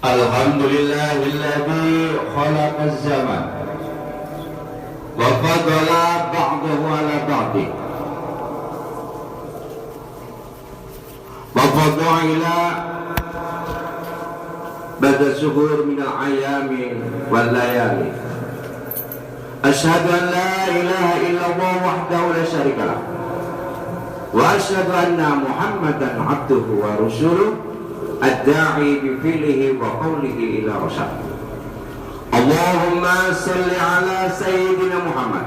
Alhamdulillahilladzi khalaqaz zaman wa fadala ba'dahu ala ba'di wa fadala ba'da syuhur minal ayami wal layali. Asyhadu an la ilaha illallah wahdahu la syarikalah wa asyhadu anna Muhammadan abduhu wa rasuluh ad-da'i bi fi'lihi wa qawlihi ila rasyad. Allahumma salli ala sayyidina Muhammad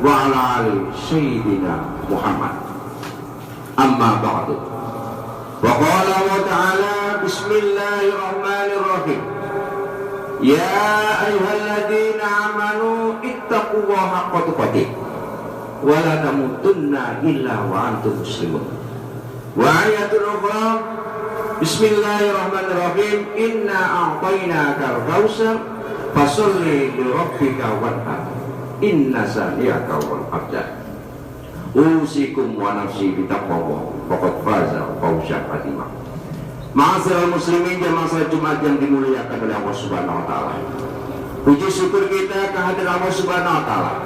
wa ala ali sayyidina Muhammad. Amma ba'du. Wa qala wa ta'ala bismillahirrahmanirrahim. Ya ayyuhalladzina amanu ittaqullaha haqqa tuqatih wa la tamutunna illa wa antum muslimun. Wa ayatul ukhra Bismillahirrahmanirrahim. Inna a'tainaka al-kautsar fasholli li rabbika wanhar. Inna saniyaka wal abtar. Usikum wa nafsi bitaqwallah faqad faza fawzan 'azima. Ma'asyiral muslimin jamaah salat Jumat yang dimuliakan oleh Allah Subhanahu wa taala. Puji syukur kita kehadiran Allah Subhanahu wa taala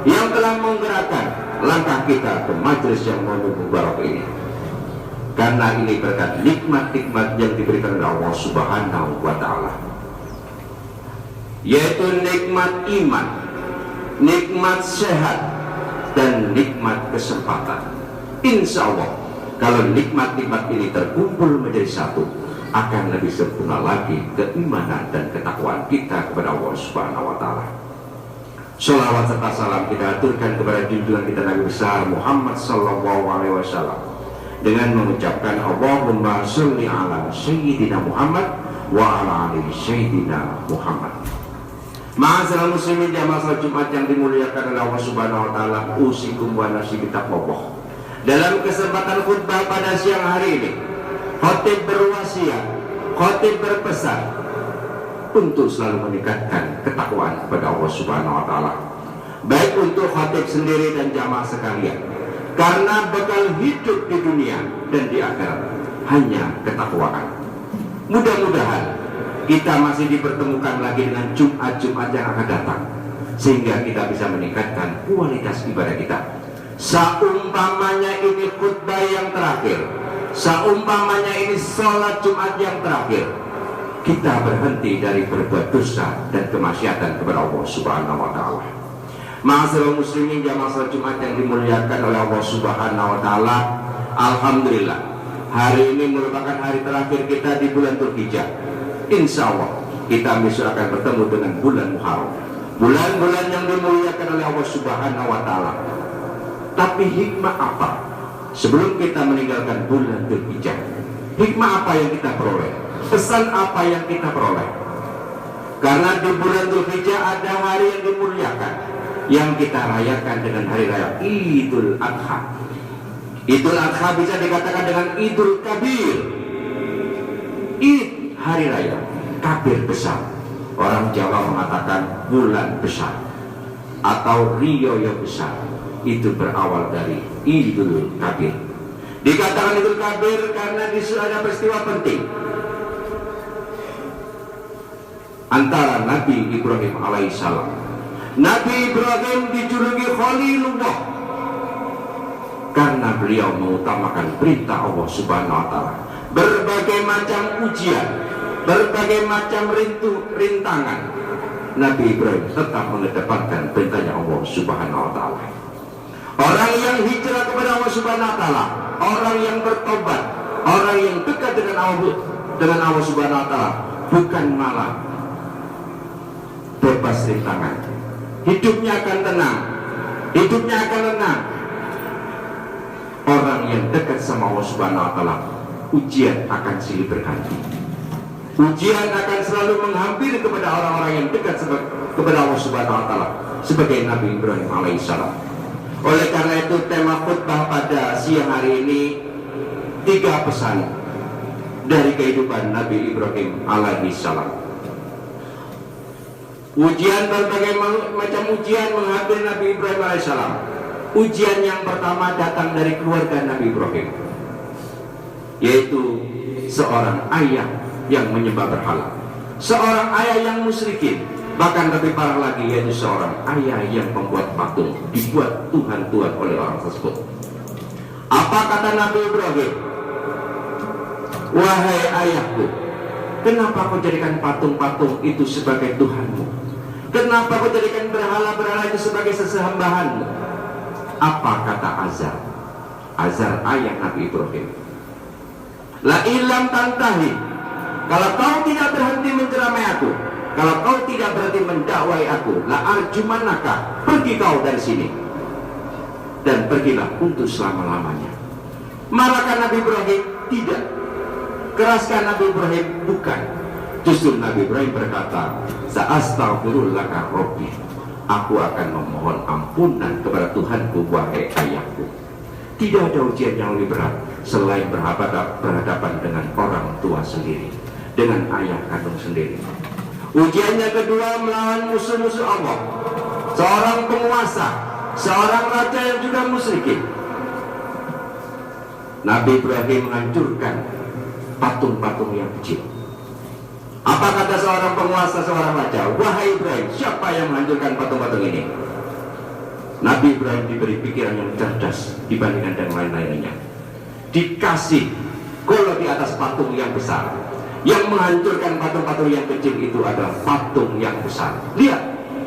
yang telah menggerakkan langkah kita ke majelis yang mubarak ini. Karena ini berkat nikmat-nikmat yang diberikan oleh Allah Subhanahu wa ta'ala, yaitu nikmat iman, nikmat sehat, dan nikmat kesempatan. Insya Allah kalau nikmat-nikmat ini terkumpul menjadi satu, akan lebih sempurna lagi keimanan dan ketakwaan kita kepada Allah Subhanahu wa ta'ala. Sholawat serta salam kita aturkan kepada junjungan kita Nabi besar Muhammad sallallahu alaihi wasallam dengan mengucapkan Allahumma sholli ala sayyidina Muhammad wa ala ali sayyidina Muhammad. Ma'asyiral muslimin jamaah salat Jumat yang dimuliakan oleh Allah Subhanahu wa taala, usikum wa nafsi bitaqwallah. Dalam kesempatan khutbah pada siang hari ini, khatib berwasiat, khatib berpesan untuk selalu meningkatkan ketakwaan kepada Allah Subhanahu wa taala, baik untuk khatib sendiri dan jamaah sekalian. Karena bekal hidup di dunia dan di akhirat hanya ketakwaan. Mudah-mudahan kita masih dipertemukan lagi dengan Jumat-Jumat yang akan datang, sehingga kita bisa meningkatkan kualitas ibadah kita. Saumpamanya ini khutbah yang terakhir, saumpamanya ini sholat Jumat yang terakhir, kita berhenti dari berbuat dosa dan kemaksiatan kepada Allah Subhanahu wa ta'ala. Ma'asyiral muslimin jamaah salat Jumat yang dimuliakan oleh Allah Subhanahu wa taala, alhamdulillah hari ini merupakan hari terakhir kita di bulan Dzulhijjah. Insyaallah kita besok akan bertemu dengan bulan Muharram, bulan-bulan yang dimuliakan oleh Allah Subhanahu wa taala. Tapi hikmah apa sebelum kita meninggalkan bulan Dzulhijjah? Hikmah apa yang kita peroleh? Pesan apa yang kita peroleh? Karena di bulan Dzulhijjah ada hari yang dimuliakan, yang kita rayakan dengan hari raya Idul Adha. Idul Adha bisa dikatakan dengan Idul Kabir. Id hari raya, Kabir besar. Orang Jawa mengatakan bulan besar atau riyoyo besar. Itu berawal dari Idul Kabir. Dikatakan Idul Kabir karena di situ ada peristiwa penting antara Nabi Ibrahim alaihissalam. Nabi Ibrahim dijuluki Khalilullah karena beliau mengutamakan perintah Allah Subhanahu wa taala. Berbagai macam ujian, berbagai macam rintangan, Nabi Ibrahim tetap mengedepankan perintahnya Allah Subhanahu wa taala. Orang yang hijrah kepada Allah Subhanahu wa taala, orang yang bertobat, orang yang dekat dengan Allah Subhanahu wa taala, bukan malah bebas rintangan. Hidupnya akan tenang, hidupnya akan tenang. Orang yang dekat sama Allah Subhanahu wa taala, ujian akan silih berganti. Ujian akan selalu menghampiri kepada orang-orang yang dekat kepada Allah Subhanahu wa taala, sebagai Nabi Ibrahim alaihissalam. Oleh karena itu tema khutbah pada siang hari ini 3 pesan dari kehidupan Nabi Ibrahim alaihissalam. Ujian, berbagai macam ujian menghampiri Nabi Ibrahim alaihissalam. Ujian yang pertama datang dari keluarga Nabi Ibrahim, yaitu seorang ayah yang menyembah berhala, seorang ayah yang musyrikin, bahkan lebih parah lagi yaitu seorang ayah yang membuat patung dibuat Tuhan-Tuhan oleh orang tersebut. Apa kata Nabi Ibrahim? Wahai ayahku, kenapa kau jadikan patung-patung itu sebagai Tuhanmu? Kenapa kau jadikan berhala-berhala itu sebagai sesembahanmu? Apa kata Azar? Azar ayah Nabi Ibrahim. La ilam tantahi, kalau kau tidak berhenti menceramai aku, kalau kau tidak berhenti mendakwai aku, la arjumanaka, pergi kau dari sini dan pergilah untuk selama-lamanya. Marahkan Nabi Ibrahim? Tidak. Keraskan Nabi Ibrahim? Bukan. Justru Nabi Ibrahim berkata, Sa'astaghfirullaka Rabbi, aku akan memohon ampunan kepada Tuhanku, wahai ayahku. Tidak ada ujian yang lebih berat selain berhadapan dengan orang tua sendiri, dengan ayah kandung sendiri. Ujiannya kedua melawan musuh-musuh Allah, seorang penguasa, seorang raja yang juga musyrikin. Nabi Ibrahim menghancurkan patung-patung yang kecil. Apa kata seorang penguasa, seorang raja? Wahai Ibrahim, siapa yang menghancurkan patung-patung ini? Nabi Ibrahim diberi pikiran yang cerdas dibandingkan dengan lain-lainnya. Dikasih golok di atas patung yang besar. Yang menghancurkan patung-patung yang kecil itu adalah patung yang besar. Lihat,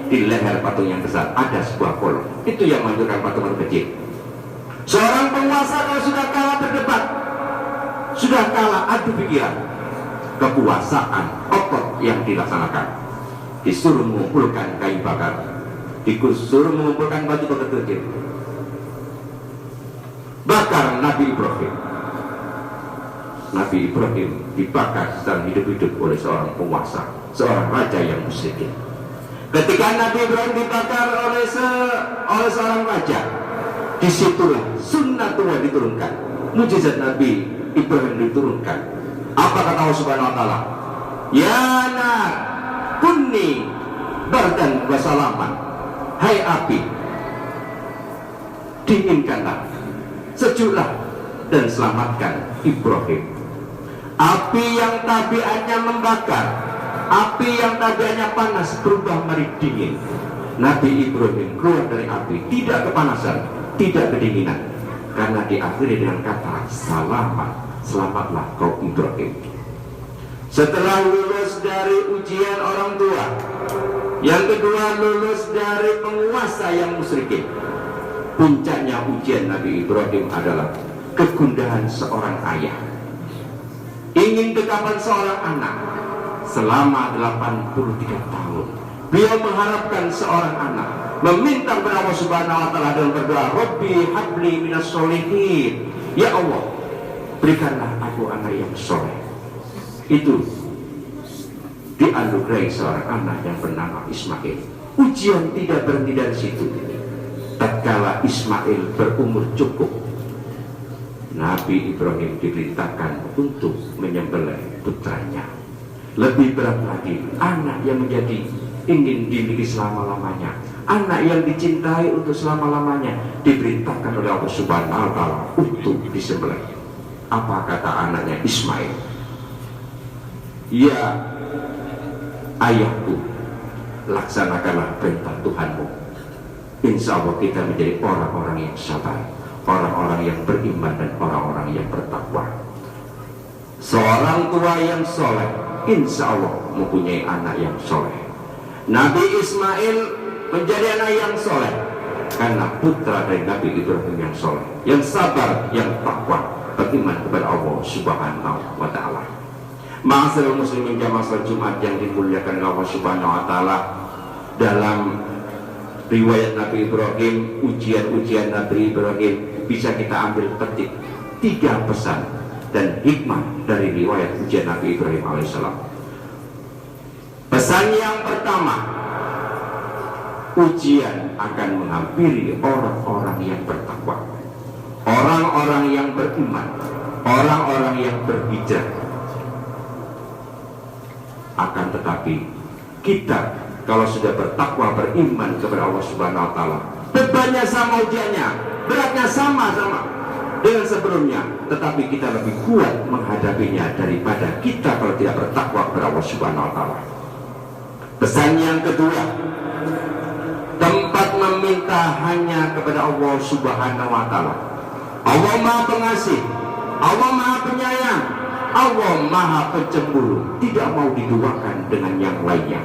di leher patung yang besar ada sebuah golok. Itu yang menghancurkan patung kecil. Seorang penguasa kalau sudah kalah berdebat, sudah kalah adu pikiran, kekuasaan otot yang dilaksanakan, disuruh mengumpulkan kayu bakar, disuruh mengumpulkan batu kecil, bakar Nabi Ibrahim. Nabi Ibrahim dibakar secara hidup-hidup oleh seorang penguasa, seorang raja yang musyrikin. Ketika Nabi Ibrahim dibakar oleh seorang raja, disitulah sunnatullah diturunkan, mujizat Nabi Ibrahim diturunkan. Apa kata Allah Subhanahu wa taala? Ya nar kunni bardan wa salaman. Hai api, dinginkanlah, sejuklah dan selamatkan Ibrahim. Api yang tabiatnya membakar, api yang tabiatnya panas berubah menjadi dingin. Nabi Ibrahim keluar dari api, tidak kepanasan, tidak kedinginan, karena diakhiri dengan kata selamat, selamatlah kau Ibrahim. Setelah lulus dari ujian orang tua, yang kedua lulus dari penguasa yang musyrikin, puncaknya ujian Nabi Ibrahim adalah kegundahan seorang ayah. Ingin dekapan seorang anak selama 83 tahun. Beliau mengharapkan seorang anak, meminta kepada Allah Subhanahu wa taala dalam berdoa, Rabbi habli minas sholihin. Ya Allah, berikanlah aku anak yang soleh. Itu dianugerahi seorang anak yang bernama Ismail. Ujian tidak berhenti dari situ. Tatkala Ismail berumur cukup, Nabi Ibrahim diperintahkan untuk menyembelih putranya. Lebih berat lagi, anak yang menjadi ingin dimiliki selama-lamanya, anak yang dicintai untuk selama-lamanya, diperintahkan oleh Allah Subhanahu wa taala untuk disembelih. Apa kata anaknya Ismail? Ya ayahku, laksanakanlah perintah Tuhanmu. Insya Allah kita menjadi orang-orang yang sabar, orang-orang yang beriman dan orang-orang yang bertakwa. Seorang tua yang soleh, insya Allah mempunyai anak yang soleh. Nabi Ismail menjadi anak yang soleh karena putra dari Nabi Ibrahim yang soleh, yang sabar, yang takwa, beriman kepada Allah Subhanahu wa taala. Ma'asyiral muslimin jamaah salat Jumat yang dimuliakan Allah Subhanahu wa taala, dalam riwayat Nabi Ibrahim, ujian-ujian Nabi Ibrahim, bisa kita ambil petik 3 pesan dan hikmah dari riwayat ujian Nabi Ibrahim alaihissalam. Pesan yang pertama, ujian akan menghampiri orang-orang yang bertakwa, orang-orang yang beriman, orang-orang yang berhijrah. Akan tetapi kita kalau sudah bertakwa, beriman kepada Allah Subhanahu wa taala, bebannya sama, ujiannya, beratnya sama-sama. dengan sebelumnya, tetapi kita lebih kuat menghadapinya daripada kita kalau tidak bertakwa kepada Allah Subhanahu wa Ta'ala. Pesan yang kedua, tempat meminta hanya kepada Allah Subhanahu wa Ta'ala. Allah Maha Pengasih, Allah Maha Penyayang, Allah Maha Pencemburu, tidak mau diduakan dengan yang lainnya.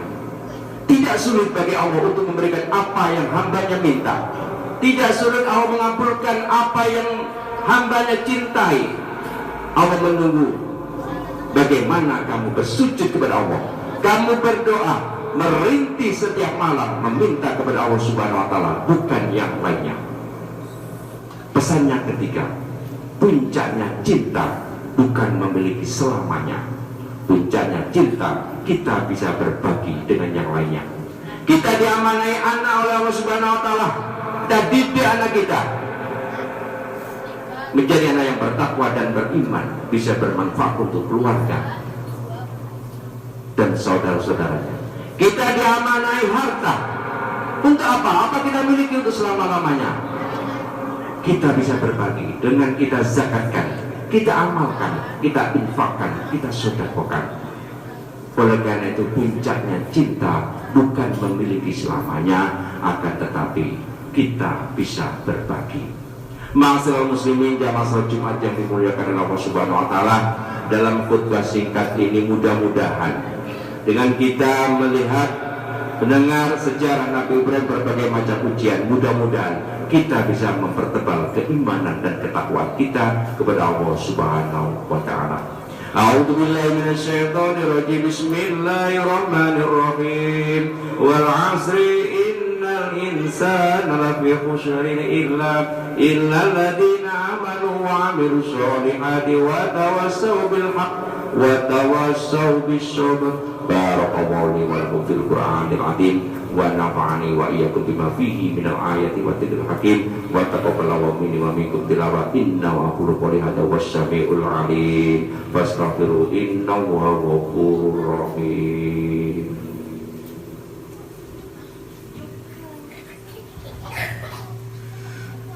Tidak sulit bagi Allah untuk memberikan apa yang hambanya minta. Tidak sulit Allah mengabulkan apa yang hambanya cintai. Allah menunggu bagaimana kamu bersujud kepada Allah, kamu berdoa, merintih setiap malam meminta kepada Allah Subhanahu wa Ta'ala, bukan yang lainnya. Pesan yang ketiga, puncaknya cinta bukan memiliki selamanya. Puncaknya cinta, kita bisa berbagi dengan yang lainnya. Kita diamanai anak oleh Allah Subhanahu wa Ta'ala. Kita didik anak kita menjadi anak yang bertakwa dan beriman, bisa bermanfaat untuk keluarga dan saudara-saudaranya. Kita diamanai harta. Untuk apa? Apa kita miliki untuk selama-lamanya? Kita bisa berbagi dengan kita zakatkan, kita amalkan, kita infakkan, kita sedekahkan. Oleh karena itu puncaknya cinta bukan memiliki selamanya, akan tetapi kita bisa berbagi. Ma'asyiral muslimin jamaah salat Jumat yang dimuliakan oleh Allah Subhanahu wa Ta'ala, dalam khutbah singkat ini mudah-mudahan dengan kita melihat, mendengar sejarah Nabi Ibrahim berbagai macam ujian, mudah-mudahan kita bisa mempertebal keimanan dan ketakwaan kita kepada Allah Subhanahu wa Ta'ala. A'udzu billahi minasyaitonir rajim. Bismillahirrahmanirrahim. Wal 'asri innal insana lafi khusrin illa alladziina amanu wa 'amilus solihati wa tawassaw bil haqq wa tawassaw bis sabr. Barakallahu li wa lakum fil Qur'anil 'azim wa nafa'ani wa iyyakum bima fihi minal ayati wa dzikril hakim wa taqabbalallahu minni wa minkum tilawah innahu aqulu qouli hadza wassami'ul 'alim fastaghfiru innahu ghafurur rahim.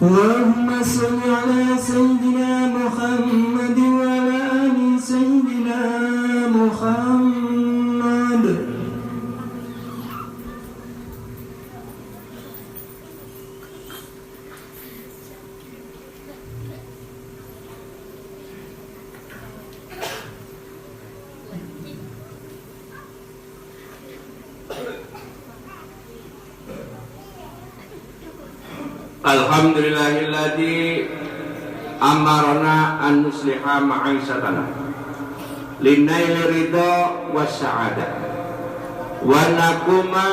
Allahumma shalli ala sayyidina Muhammad wa ala ali sayyidina Muhammad. Alhamdulillahilladzi amarna an nusliha ma'isatana linaili ridha wassa'adah wa nakuma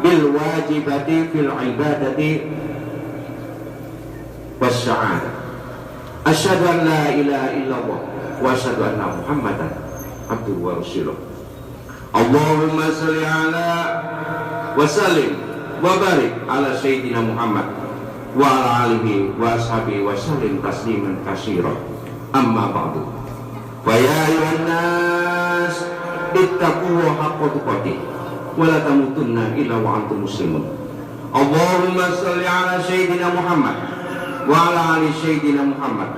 bil wajibati fil ibadati wassa'adah. Asyhadu an la ilaha illallah wa asyhadu anna Muhammadan abduhu wa rasuluh. Allahumma shalli ala wa sallim wa barik ala sayyidina Muhammad wa ala alihi wa ashabihi wa sallim tasliman katsiran. Amma ba'du. Fa ya ayyuhan nas ittaqullaha haqqa tuqatih wa la tamutunna illa wa antum muslimun. Allahumma shalli ala sayyidina Muhammad wa ala ali sayyidina Muhammad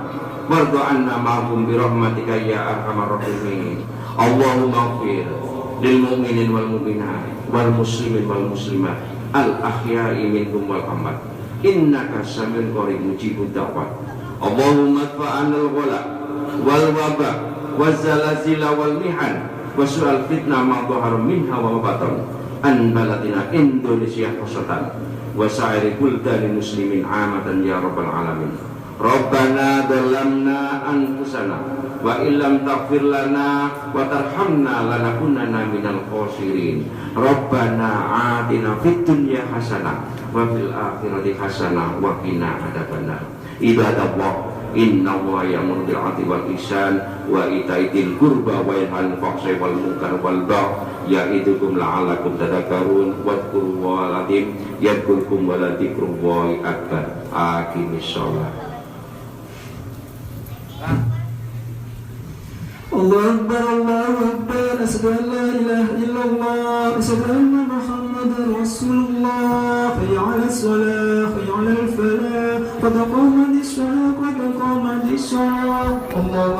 warḍa 'anna ma'hum bi rahmatika ya arhamar rahimin. Allahumma ighfir lil mu'minin wal mu'minat wal muslimin wal muslimat al ahya'i minhum wal amwat innaka samiun qarib mujibud da'wat. Allahumma adfa'anil ghala wal waba waz zalazila wal mihan wasu'al fitnah ma dhahara minha wa batan an baladina Indonesia khosatan wa sa'iri buldani muslimin amatan ya rabbal alamin. Rabbana dhalamna anfusana wa illam taghfir lana wa tarhamna lanakunanna minal khosirin. Rabbana atina fid dunya hasanah wa fil akhirati hasanah wa qina adzabannar. Ibadallah, innallaha ya'muru bil 'adli wal ihsan wa ita'i dzil qurba wa yanha 'anil fahsya'i wal munkar wal baghi ya'idukum la'allakum tadhakkarun wadhkurullaha al-'azim yadhkurkum wa la dzikrullahi akbar. Aqimis shalah. Allahu Akbar, Allahu Akbar, asyhadu an la ilaha illallah, asyhadu anna Muhammadar Rasulullah, hayya 'alas shalah, hayya 'alal falah. قد قامت الصلاة قد قامت الصلاة الله